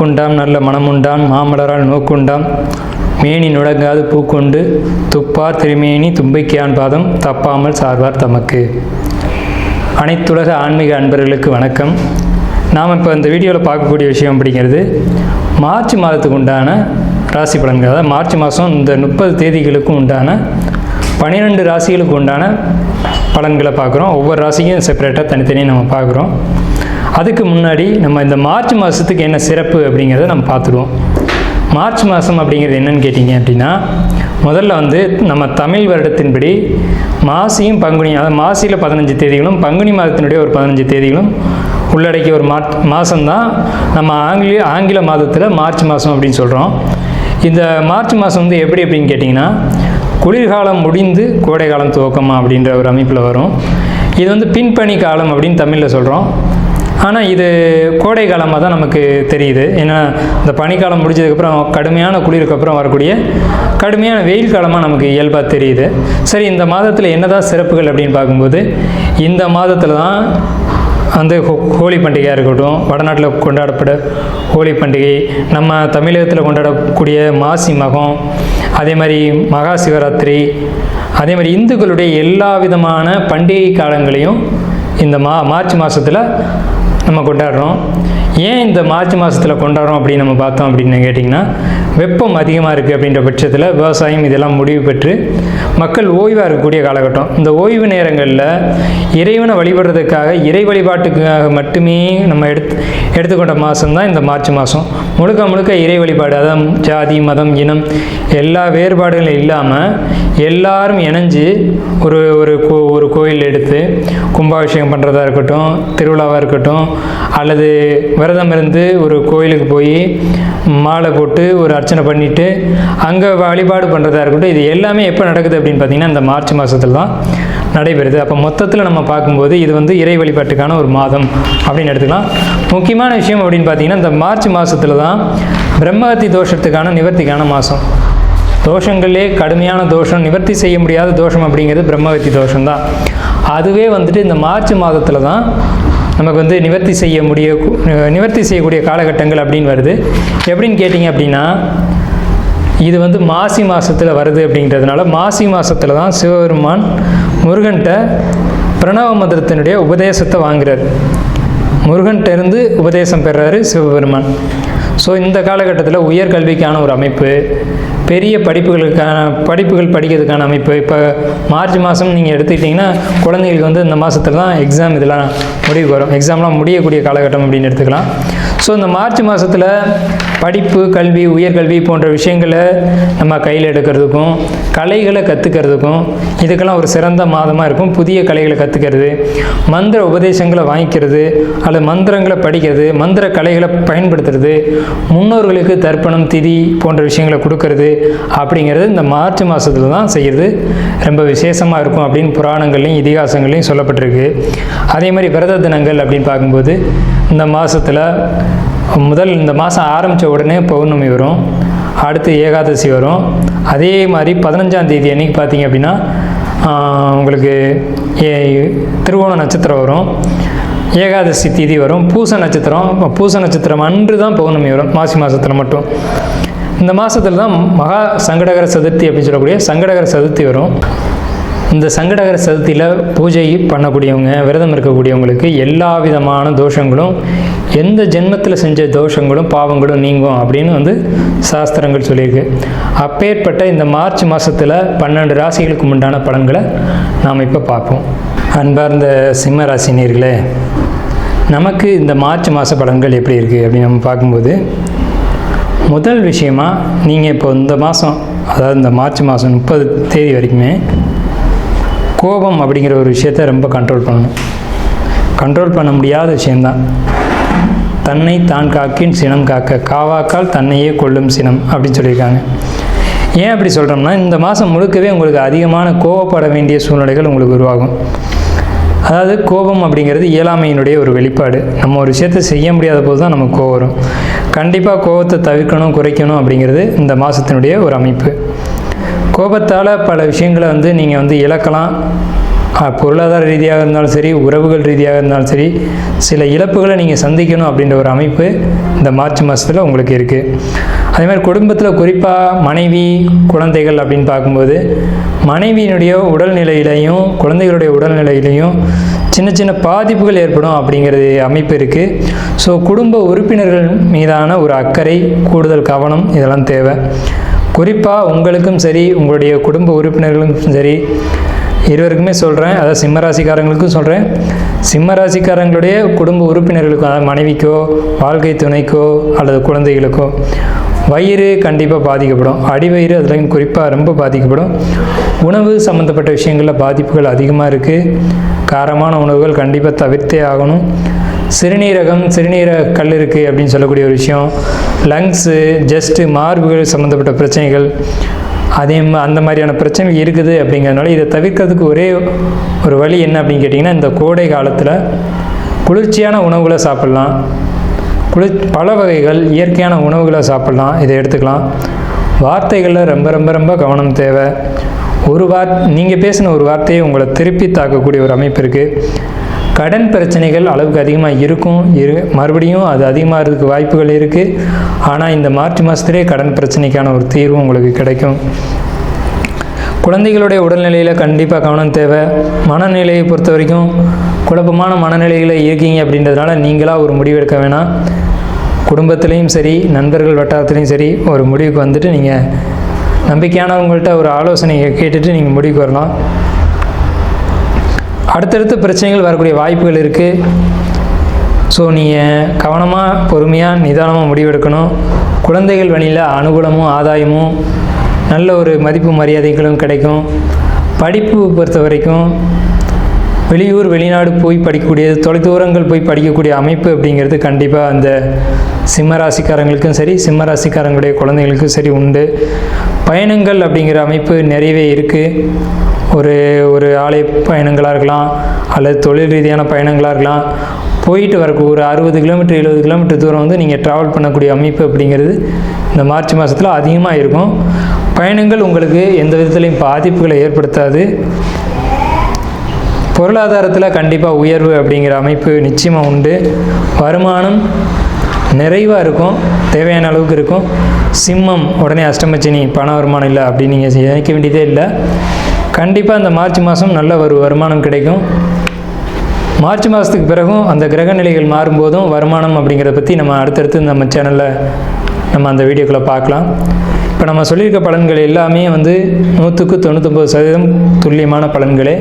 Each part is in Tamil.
வாக்குண்டாம் நல்ல மனமுண்டாம் மாமலரால் நோக்குண்டாம் மேனி நுடங்காது பூக்கொண்டு துப்பார் திருமேனி தும்பிக்கையான் பாதம் தப்பாமல் சார்வார் தமக்கு. அனைத்துலக ஆன்மீக அன்பர்களுக்கு வணக்கம். நாம் இப்போ இந்த வீடியோவில் பார்க்கக்கூடிய விஷயம் அப்படிங்கிறது மார்ச் மாதத்துக்கு உண்டான ராசி பலன்கள். அதாவது மார்ச் மாதம் இந்த 30 தேதிகளுக்கும் உண்டான 12 ராசிகளுக்கு உண்டான பலன்களை பார்க்குறோம். ஒவ்வொரு ராசிக்கும் செப்பரேட்டாக தனித்தனியாக நம்ம பார்க்குறோம். அதுக்கு முன்னாடி நம்ம இந்த மார்ச் மாதத்துக்கு என்ன சிறப்பு அப்படிங்கிறத நம்ம பார்த்துருவோம். மார்ச் மாதம் அப்படிங்கிறது என்னன்னு கேட்டிங்க அப்படின்னா, முதல்ல நம்ம தமிழ் வருடத்தின்படி மாசியும் பங்குனி, அதாவது மாசியில் 15 தேதிகளும் பங்குனி மாதத்தினுடைய ஒரு 15 தேதிகளும் உள்ளடக்கிய ஒரு மாதம்தான் நம்ம ஆங்கில மாதத்தில் மார்ச் மாதம் அப்படின்னு சொல்கிறோம். இந்த மார்ச் மாதம் எப்படி அப்படின்னு கேட்டிங்கன்னா, குளிர்காலம் முடிந்து கோடை காலம் துவக்கமா அப்படின்ற ஒரு அமைப்பில் வரும். இது பின்பனி காலம் அப்படின்னு தமிழில் சொல்கிறோம். ஆனால் இது கோடை காலமாக தான் நமக்கு தெரியுது. ஏன்னா இந்த பனிக்காலம் முடிஞ்சதுக்கப்புறம் கடுமையான குளிருக்கு அப்புறம் வரக்கூடிய கடுமையான வெயில் காலமாக நமக்கு இயல்பாக தெரியுது. சரி, இந்த மாதத்தில் என்னதான் சிறப்புகள் அப்படின்னு பார்க்கும்போது, இந்த மாதத்தில் தான் ஹோலி பண்டிகையாக இருக்கட்டும், வடநாட்டில் கொண்டாடப்பட ஹோலி பண்டிகை, நம்ம தமிழகத்தில் கொண்டாடக்கூடிய மாசி மகம், அதே மாதிரி மகா சிவராத்திரி, அதே மாதிரி இந்துக்களுடைய எல்லா விதமான பண்டிகை காலங்களையும் இந்த மார்ச் மாதத்தில் நம்ம கொண்டாடுறோம். ஏன் இந்த மார்ச் மாதத்தில் கொண்டாடுறோம் அப்படின்னு நம்ம பார்த்தோம் அப்படின்னு கேட்டிங்கன்னா, வெப்பம் அதிகமாக இருக்குது அப்படின்ற பட்சத்தில் விவசாயம் இதெல்லாம் முடிவு பெற்று மக்கள் ஓய்வாக இருக்கக்கூடிய காலகட்டம். இந்த ஓய்வு நேரங்களில் இறைவனை வழிபடுறதுக்காக, இறை வழிபாட்டுக்காக மட்டுமே நம்ம எடுத்துக்கொண்ட மாதம் தான் இந்த மார்ச் மாதம். முழுக்க முழுக்க இறை வழிபாடு, அதான் ஜாதி மதம் இனம் எல்லா வேறுபாடுகளும் இல்லாமல் எல்லாரும் இணைஞ்சு ஒரு கோயில் எடுத்து கும்பாபிஷேகம் பண்ணுறதா இருக்கட்டும், திருவிழாவாக இருக்கட்டும், அல்லது விரதம் இருந்து ஒரு கோயிலுக்கு போய் மாலை போட்டு ஒரு அர்ச்சனை பண்ணிவிட்டு அங்கே வழிபாடு பண்ணுறதா இருக்கட்டும், இது எல்லாமே எப்போ நடக்குது அப்படின்னு பார்த்திங்கன்னா இந்த மார்ச் மாதத்தில் தான் நடைபெறுது. அப்போ மொத்தத்தில் நம்ம பார்க்கும்போது இது இறை வழிபாட்டுக்கான ஒரு மாதம் அப்படின்னு எடுத்துக்கலாம். முக்கியமான விஷயம் அப்படின்னு பார்த்திங்கன்னா, இந்த மார்ச் மாதத்தில் தான் பிரம்மஹத்தி தோஷத்துக்கான நிவர்த்திக்கான மாதம். தோஷங்களே கடுமையான தோஷம், நிவர்த்தி செய்ய முடியாத தோஷம் அப்படிங்கிறது பிரம்மஹத்தி தோஷம் தான். அதுவே இந்த மார்ச் மாதத்தில் தான் நமக்கு நிவர்த்தி செய்யக்கூடிய காலகட்டங்கள் அப்படின்னு வருது. எப்படின்னு கேட்டிங்க அப்படின்னா, இது மாசி மாதத்தில் வருது அப்படிங்கிறதுனால மாசி மாதத்தில் தான் சிவபெருமான் முருகன்கிட்ட பிரணவ மந்திரத்தினுடைய உபதேசத்தை வாங்குறாரு. முருகன்கிட்ட இருந்து உபதேசம் பெறாரு சிவபெருமான். ஸோ இந்த காலகட்டத்தில் உயர்கல்விக்கான ஒரு அமைப்பு, பெரிய படிப்புகள் படிக்கிறதுக்கான அமைப்பு. இப்போ மார்ச் மாதம் நீங்கள் எடுத்துக்கிட்டிங்கன்னா குழந்தைகளுக்கு இந்த மாதத்தில் தான் எக்ஸாம் இதெல்லாம் முடிவுக்கு வரும். எக்ஸாம்லாம் முடியக்கூடிய காலகட்டம் அப்படின்னு எடுத்துக்கலாம். ஸோ இந்த மார்ச் மாதத்தில் படிப்பு, கல்வி, உயர்கல்வி போன்ற விஷயங்களை நம்ம கையில் எடுக்கிறதுக்கும் கலைகளை கற்றுக்கிறதுக்கும் இதுக்கெல்லாம் ஒரு சிறந்த மாதமாக இருக்கும். புதிய கலைகளை கற்றுக்கிறது, மந்திர உபதேசங்களை வாங்கிக்கிறது, அல்லது மந்திரங்களை படிக்கிறது, மந்திர கலைகளை பயன்படுத்துறது, முன்னோர்களுக்கு தர்ப்பணம் திதி போன்ற விஷயங்களை கொடுக்கறது அப்படிங்கிறது இந்த மார்ச் மாதத்தில் தான் செய்கிறது ரொம்ப விசேஷமாக இருக்கும் அப்படின்னு புராணங்கள்லையும் இதிகாசங்கள்லையும் சொல்லப்பட்டிருக்கு. அதே மாதிரி விரத தினங்கள் அப்படின்னு பார்க்கும்போது இந்த மாதத்தில் இந்த மாதம் ஆரம்பித்த உடனே பௌர்ணமி வரும், அடுத்து ஏகாதசி வரும். அதே மாதிரி 15ஆம் தேதி அன்றைக்கி பார்த்திங்க அப்படின்னா உங்களுக்கு திருவோண நட்சத்திரம் வரும், ஏகாதசி திதி வரும், பூச நட்சத்திரம் அன்று தான் பௌர்ணமி வரும் மாசி மாதத்தில் மட்டும். இந்த மாதத்தில் தான் மகா சங்கடகர சதுர்த்தி அப்படின்னு சொல்லக்கூடிய சங்கடகர சதுர்த்தி வரும். இந்த சங்கடகர சதுர்த்தியில் பூஜை பண்ணக்கூடியவங்க, விரதம் இருக்கக்கூடியவங்களுக்கு எல்லா விதமான தோஷங்களும், எந்த ஜென்மத்தில் செஞ்ச தோஷங்களும் பாவங்களும் நீங்கும் அப்படின்னு சாஸ்திரங்கள் சொல்லியிருக்கு. அப்பேற்பட்ட இந்த மார்ச் மாதத்தில் 12 ராசிகளுக்கு உண்டான பலன்களை நாம் இப்போ பார்ப்போம். அன்பார்ந்த சிம்ம ராசினியர்களே, நமக்கு இந்த மார்ச் மாத பலன்கள் எப்படி இருக்குது அப்படின்னு நம்ம பார்க்கும்போது, முதல் விஷயமாக நீங்கள் இப்போ இந்த மாதம், அதாவது இந்த மார்ச் மாதம் 30 தேதி வரைக்குமே கோபம் அப்படிங்கிற ஒரு விஷயத்தை ரொம்ப கண்ட்ரோல் பண்ணணும். கண்ட்ரோல் பண்ண முடியாத விஷயந்தான். தன்னை தான் காக்கின் சினம் காக்க, காவாக்கால் தன்னையே கொள்ளும் சினம் அப்படின்னு சொல்லியிருக்காங்க. ஏன் அப்படி சொல்கிறோம்னா, இந்த மாதம் முழுக்கவே உங்களுக்கு அதிகமான கோபப்பட வேண்டிய சூழ்நிலைகள் உங்களுக்கு உருவாகும். அதாவது கோபம் அப்படிங்கிறது இயலாமையினுடைய ஒரு வெளிப்பாடு. நம்ம ஒரு விஷயத்தை செய்ய முடியாத போது தான் நமக்கு கோபம் வரும். கண்டிப்பாக கோபத்தை தவிர்க்கணும், குறைக்கணும் அப்படிங்கிறது இந்த மாதத்தினுடைய ஒரு அமைப்பு. கோபத்தால் பல விஷயங்களை நீங்கள் இழக்கலாம், பொருளாதார ரீதியாக இருந்தாலும் சரி, உறவுகள் ரீதியாக இருந்தாலும் சரி, சில இழப்புகளை நீங்கள் சந்திக்கணும் அப்படின்ற ஒரு அமைப்பு இந்த மார்ச் மாதத்தில் உங்களுக்கு இருக்குது. அதே மாதிரி குடும்பத்தில் குறிப்பாக மனைவி, குழந்தைகள் அப்படின்னு பார்க்கும்போது மனைவியினுடைய உடல்நிலையிலையும் குழந்தைகளுடைய உடல்நிலையிலையும் சின்ன சின்ன பாதிப்புகள் ஏற்படும் அப்படிங்கிறது அமைப்பு இருக்குது. ஸோ குடும்ப உறுப்பினர்கள் மீதான ஒரு அக்கறை, கூடுதல் கவனம் இதெல்லாம் தேவை. குறிப்பாக உங்களுக்கும் சரி, உங்களுடைய குடும்ப உறுப்பினர்களுக்கும் சரி, இருவருக்குமே சொல்கிறேன். அதாவது சிம்மராசிக்காரங்களுக்கும் சொல்கிறேன். சிம்மராசிக்காரங்களுடைய குடும்ப உறுப்பினர்களுக்கும், அதாவது மனைவிக்கோ, வாழ்க்கை துணைக்கோ அல்லது குழந்தைகளுக்கோ வயிறு கண்டிப்பாக பாதிக்கப்படும். அடிவயிறு அதுலேயும் குறிப்பாக ரொம்ப பாதிக்கப்படும். உணவு சம்மந்தப்பட்ட விஷயங்களில் பாதிப்புகள் அதிகமாக இருக்குது. காரமான உணவுகள் கண்டிப்பாக தவிர்த்தே ஆகணும். சிறுநீரக கல் இருக்குது அப்படின்னு சொல்லக்கூடிய ஒரு விஷயம், லங்ஸு, ஜஸ்ட்டு மார்புகள் சம்மந்தப்பட்ட பிரச்சனைகள், அந்த மாதிரியான பிரச்சனைகள் இருக்குது. அப்படிங்கிறதுனால இதை தவிர்க்கிறதுக்கு ஒரே ஒரு வழி என்ன அப்படின்னு கேட்டிங்கன்னா, இந்த கோடை காலத்தில் குளிர்ச்சியான உணவுகளை சாப்பிட்லாம். பல வகைகள் இயற்கையான உணவுகளை சாப்பிட்லாம். இதை எடுத்துக்கலாம். வார்த்தைகளில் ரொம்ப ரொம்ப ரொம்ப கவனம் தேவை. நீங்கள் பேசின ஒரு வார்த்தையை உங்களை திருப்பி தாக்கக்கூடிய ஒரு அமைப்பு இருக்குது. கடன் பிரச்சனைகள் அளவுக்கு அதிகமாக இருக்கும். மறுபடியும் அது அதிகமாகிறதுக்கு வாய்ப்புகள் இருக்குது. ஆனால் இந்த மார்ச் மாதத்திலே கடன் பிரச்சனைக்கான ஒரு தீர்வு உங்களுக்கு கிடைக்கும். குழந்தைகளுடைய உடல்நிலையில் கண்டிப்பாக கவனம் தேவை. மனநிலையை பொறுத்த வரைக்கும் குழப்பமான மனநிலையில் இருக்கீங்க அப்படின்றதுனால நீங்களாக ஒரு முடிவு எடுக்க வேணாம். குடும்பத்துலேயும் சரி, நண்பர்கள் வட்டாரத்துலேயும் சரி, ஒரு முடிவுக்கு வந்துட்டு நீங்கள் நம்பிக்கையானவங்கள்ட்ட ஒரு ஆலோசனையை கேட்டுட்டு நீங்கள் முடிவுக்கு வரலாம். அடுத்தடுத்து பிரச்சனைகள் வரக்கூடிய வாய்ப்புகள் இருக்குது. ஸோ நீங்கள் கவனமாக, பொறுமையாக, நிதானமாக முடிவெடுக்கணும். குழந்தைகள் வழியில் அனுகூலமும் ஆதாயமும் நல்ல ஒரு மதிப்பு மரியாதைகளும் கிடைக்கும். படிப்பு பொறுத்த வரைக்கும் வெளியூர், வெளிநாடு போய் படிக்கக்கூடியது, தொலைதூரங்கள் போய் படிக்கக்கூடிய அமைப்பு அப்படிங்கிறது கண்டிப்பாக அந்த சிம்மராசிக்காரங்களுக்கும் சரி, சிம்மராசிக்காரங்களுடைய குழந்தைகளுக்கும் சரி உண்டு. பயணங்கள் அப்படிங்கிற அமைப்பு நிறையவே இருக்குது. ஒரு ஆலய பயணங்களாக இருக்கலாம், அல்லது தொழில் ரீதியான பயணங்களாக இருக்கலாம். போயிட்டு வரக்கு ஒரு 60 கிலோமீட்டர் 70 கிலோமீட்டர் தூரம் வந்து நீங்கள் ட்ராவல் பண்ணக்கூடிய அமைப்பு அப்படிங்கிறது இந்த மார்ச் மாதத்தில் அதிகமாக இருக்கும். பயணங்கள் உங்களுக்கு எந்த விதத்துலையும் பாதிப்புகளை ஏற்படுத்தாது. பொருளாதாரத்தில் கண்டிப்பாக உயர்வு அப்படிங்கிற அமைப்பு நிச்சயமாக உண்டு. வருமானம் நிறைவாக இருக்கும், தேவையான அளவுக்கு இருக்கும். சிம்மம் உடனே அஷ்டமச்சனி, பண வருமானம் இல்லை அப்படின்னு நீங்கள் நினைக்க வேண்டியதே இல்லை. கண்டிப்பாக இந்த மார்ச் மாதம் நல்ல ஒரு வருமானம் கிடைக்கும். மார்ச் மாதத்துக்கு பிறகும் அந்த கிரக நிலைகள் மாறும்போதும் வருமானம் அப்படிங்கிறத பற்றி நம்ம அடுத்தடுத்து நம்ம சேனலில் நம்ம அந்த வீடியோக்களை பார்க்கலாம். இப்போ நம்ம சொல்லியிருக்க பலன்கள் எல்லாமே வந்து 100க்கு 99% துல்லியமான பலன்களே.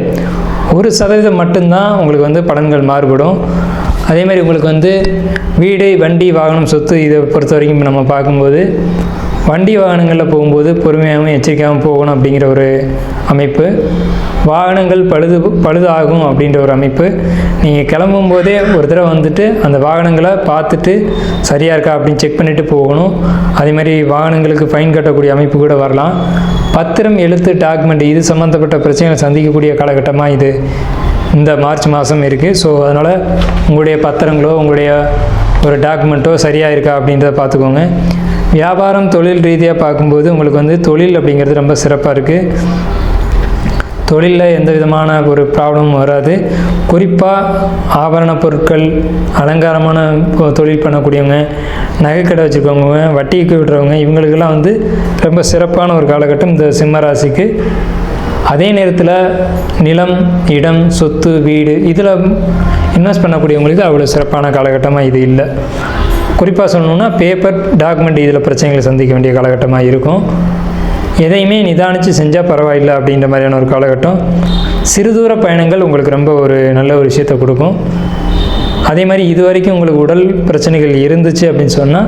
1% மட்டும்தான் உங்களுக்கு வந்து பலன்கள் மாறுபடும். அதேமாதிரி உங்களுக்கு வந்து வீடு, வண்டி, வாகனம், சொத்து இதை பொறுத்த வரைக்கும் நம்ம பார்க்கும்போது வண்டி வாகனங்களில் போகும்போது பொறுமையாகவும் எச்சரிக்கையாகவும் போகணும் அப்படிங்கிற ஒரு அமைப்பு. வாகனங்கள் பழுதாகும் அப்படின்ற ஒரு அமைப்பு. நீங்கள் கிளம்பும் போதே ஒரு தடவை வந்துட்டு அந்த வாகனங்களை பார்த்துட்டு சரியாக இருக்கா அப்படின்னு செக் பண்ணிவிட்டு போகணும். அதே மாதிரி வாகனங்களுக்கு ஃபைன் கட்டக்கூடிய அமைப்பு கூட வரலாம். பத்திரம், எழுத்து, டாக்குமெண்ட் இது சம்மந்தப்பட்ட பிரச்சனைகளை சந்திக்கக்கூடிய காலகட்டமாக இது இந்த மார்ச் மாதம் இருக்குது. ஸோ அதனால் உங்களுடைய பத்திரங்களோ, உங்களுடைய ஒரு டாக்குமெண்ட்டோ சரியாக இருக்கா அப்படின்றத பார்த்துக்கோங்க. வியாபாரம், தொழில் ரீதியாக பார்க்கும்போது உங்களுக்கு வந்து தொழில் அப்படிங்கிறது ரொம்ப சிறப்பாக இருக்குது. தொழிலில் எந்த விதமான ஒரு ப்ராப்ளமும் வராது. குறிப்பாக ஆபரண பொருட்கள், அலங்காரமான தொழில் பண்ணக்கூடியவங்க, நகைக்கடை வச்சுருக்கவங்க, வட்டிக்கு விடுறவங்க, இவங்களுக்கெல்லாம் வந்து ரொம்ப சிறப்பான ஒரு காலகட்டம் இந்த சிம்ம ராசிக்கு. அதே நேரத்தில் நிலம், இடம், சொத்து, வீடு இதில் இன்வெஸ்ட் பண்ணக்கூடியவங்களுக்கு அவ்வளோ சிறப்பான காலகட்டமாக இது இல்லை. குறிப்பாக சொல்லணுன்னா பேப்பர், டாக்குமெண்ட் இதில் பிரச்சனைகளை சந்திக்க வேண்டிய காலகட்டமாக இருக்கும். எதையுமே நிதானித்து செஞ்சால் பரவாயில்லை அப்படின்ற மாதிரியான ஒரு காலகட்டம். சிறுதூர பயணங்கள் உங்களுக்கு ரொம்ப ஒரு நல்ல ஒரு விஷயத்தை கொடுக்கும். அதே மாதிரி இது வரைக்கும் உங்களுக்கு உடல் பிரச்சனைகள் இருந்துச்சு அப்படின்னு சொன்னால்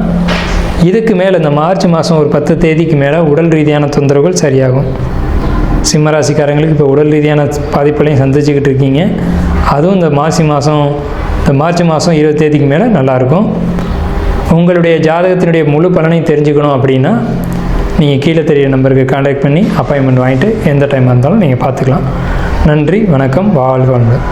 இதுக்கு மேலே இந்த மார்ச் மாதம் ஒரு 10 தேதிக்கு மேலே உடல் ரீதியான தொந்தரவுகள் சரியாகும். சிம்மராசிக்காரங்களுக்கு இப்போ உடல் ரீதியான பாதிப்புகளையும் சந்திச்சுக்கிட்டு இருக்கீங்க. அதுவும் இந்த மார்ச் மாதம் 20 தேதிக்கு மேலே நல்லாயிருக்கும். உங்களுடைய ஜாதகத்தினுடைய முழு பலனையும் தெரிஞ்சுக்கணும் அப்படின்னா நீங்கள் கீழே தெரிகிற நம்பருக்கு கான்டாக்ட் பண்ணி அப்பாயின்மெண்ட் வாங்கிட்டு எந்த டைமாக இருந்தாலும் நீங்கள் பார்த்துக்கலாம். நன்றி, வணக்கம், வாழ்க வளமுடன்.